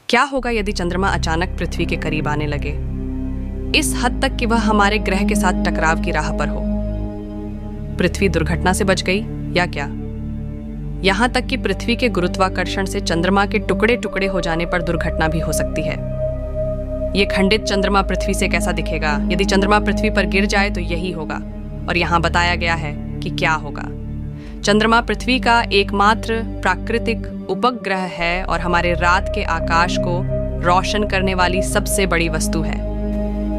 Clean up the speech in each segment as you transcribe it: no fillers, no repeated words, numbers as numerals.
क्या होगा यदि चंद्रमा अचानक पृथ्वी के करीब आने लगे, इस हद तक कि वह हमारे ग्रह के साथ टकराव की राह पर हो? पृथ्वी दुर्घटना से बच गई या क्या? यहां तक कि पृथ्वी के गुरुत्वाकर्षण से चंद्रमा के टुकड़े टुकड़े हो जाने पर दुर्घटना भी हो सकती है। ये खंडित चंद्रमा पृथ्वी से कैसा दिखेगा? यदि चंद्रमा पृथ्वी पर गिर जाए तो यही होगा, और यहाँ बताया गया है कि क्या होगा। चंद्रमा पृथ्वी का एकमात्र प्राकृतिक उपग्रह है और हमारे रात के आकाश को रोशन करने वाली सबसे बड़ी वस्तु है।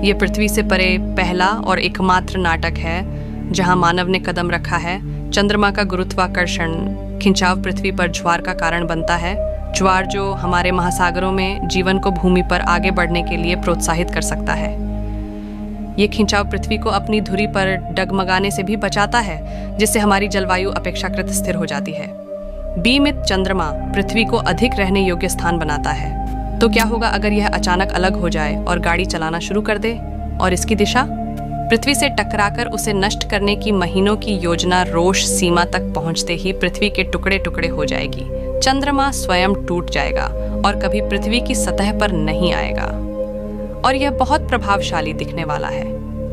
ये पृथ्वी से परे पहला और एकमात्र नाटक है जहां मानव ने कदम रखा है। चंद्रमा का गुरुत्वाकर्षण खिंचाव पृथ्वी पर ज्वार का कारण बनता है। ज्वार जो हमारे महासागरों में जीवन को भूमि पर आगे बढ़ने के लिए प्रोत्साहित कर सकता है। ये खिंचाव पृथ्वी को अपनी धुरी पर डगमगाने से भी बचाता है, जिससे हमारी जलवायु अपेक्षाकृत स्थिर हो जाती है। बीमित चंद्रमा पृथ्वी को अधिक रहने योग्य स्थान बनाता है। तो क्या होगा अगर यह अचानक अलग हो जाए और गाड़ी चलाना शुरू कर दे? और इसकी दिशा? पृथ्वी से टकराकर उसे नष्ट करने की महीनों की योजना रोष सीमा तक पहुंचते ही पृथ्वी के टुकड़े टुकड़े हो जाएगी। चंद्रमा स्वयं टूट जाएगा और कभी पृथ्वी की सतह पर नहीं आएगा। और यह बहुत प्रभावशाली दिखने वाला है।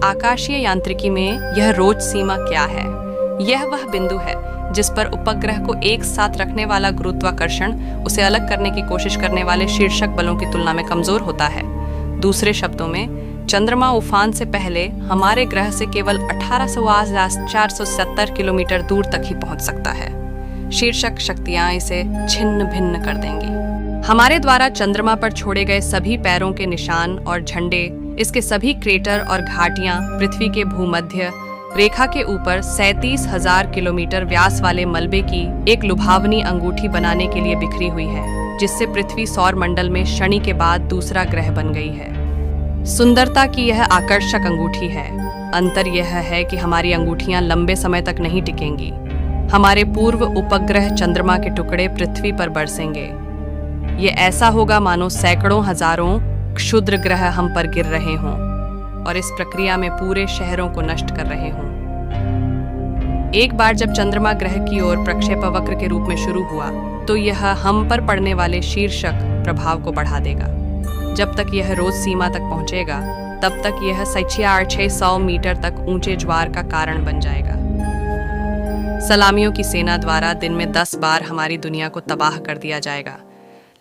आकाशीय यांत्रिकी में यह रोच सीमा क्या है? यह वह बिंदु है जिस पर उपग्रह को एक साथ रखने वाला गुरुत्वाकर्षण उसे अलग करने की कोशिश करने वाले शीर्षक बलों की तुलना में कमजोर होता है। दूसरे शब्दों में, चंद्रमा उफान से पहले हमारे ग्रह से केवल 18,470 किलोमीटर दूर तक ही पहुंच सकता है। शीर्षक शक्तियां इसे छिन्न भिन्न कर देंगी। हमारे द्वारा चंद्रमा पर छोड़े गए सभी पैरों के निशान और झंडे, इसके सभी क्रेटर और घाटियां पृथ्वी के भूमध्य रेखा के ऊपर 37,000 किलोमीटर व्यास वाले मलबे की एक लुभावनी अंगूठी बनाने के लिए बिखरी हुई है, जिससे पृथ्वी सौर मंडल में शनि के बाद दूसरा ग्रह बन गई है। सुंदरता की यह आकर्षक अंगूठी है। अंतर यह है कि हमारी अंगूठियां लंबे समय तक नहीं टिकेंगी। हमारे पूर्व उपग्रह चंद्रमा के टुकड़े पृथ्वी पर बरसेंगे। ये ऐसा होगा मानो सैकड़ों हजारों क्षुद्र ग्रह हम पर गिर रहे हों और इस प्रक्रिया में पूरे शहरों को नष्ट कर रहे हों। एक बार जब चंद्रमा ग्रह की ओर प्रक्षेपवक्र के रूप में शुरू हुआ, तो यह हम पर पड़ने वाले शीर्षक प्रभाव को बढ़ा देगा। जब तक यह रोज सीमा तक पहुंचेगा, तब तक यह 600 मीटर तक ऊंचे ज्वार का कारण बन जाएगा। सलामियों की सेना द्वारा दिन में 10 बार हमारी दुनिया को तबाह कर दिया जाएगा,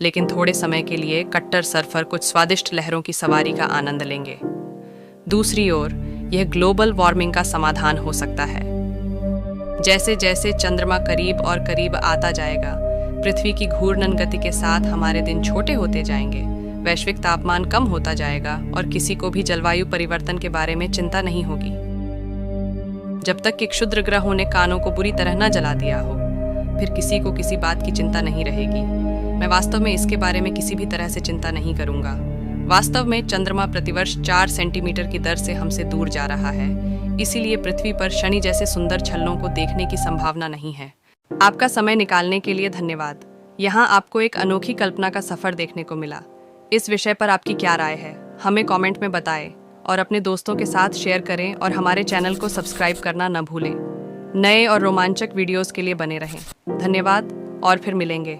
लेकिन थोड़े समय के लिए कट्टर सर्फर कुछ स्वादिष्ट लहरों की सवारी का आनंद लेंगे। दूसरी ओर, यह ग्लोबल वार्मिंग का समाधान हो सकता है। जैसे जैसे चंद्रमा करीब और करीब आता जाएगा, पृथ्वी की घूर्णन गति के साथ हमारे दिन छोटे होते जाएंगे, वैश्विक तापमान कम होता जाएगा और किसी को भी जलवायु परिवर्तन के बारे में चिंता नहीं होगी। जब तक कि क्षुद्र ग्रहों ने कानों को बुरी तरह न जला दिया हो, फिर किसी को किसी बात की चिंता नहीं रहेगी। मैं वास्तव में इसके बारे में किसी भी तरह से चिंता नहीं करूंगा। वास्तव में चंद्रमा प्रतिवर्ष 4 सेंटीमीटर की दर से हमसे दूर जा रहा है, इसीलिए पृथ्वी पर शनि जैसे सुंदर छल्लों को देखने की संभावना नहीं है। आपका समय निकालने के लिए धन्यवाद। यहाँ आपको एक अनोखी कल्पना का सफर देखने को मिला। इस विषय पर आपकी क्या राय है? हमें कमेंट में बताएं और अपने दोस्तों के साथ शेयर करें और हमारे चैनल को सब्सक्राइब करना न भूलें। नए और रोमांचक वीडियोस के लिए बने रहें। धन्यवाद और फिर मिलेंगे।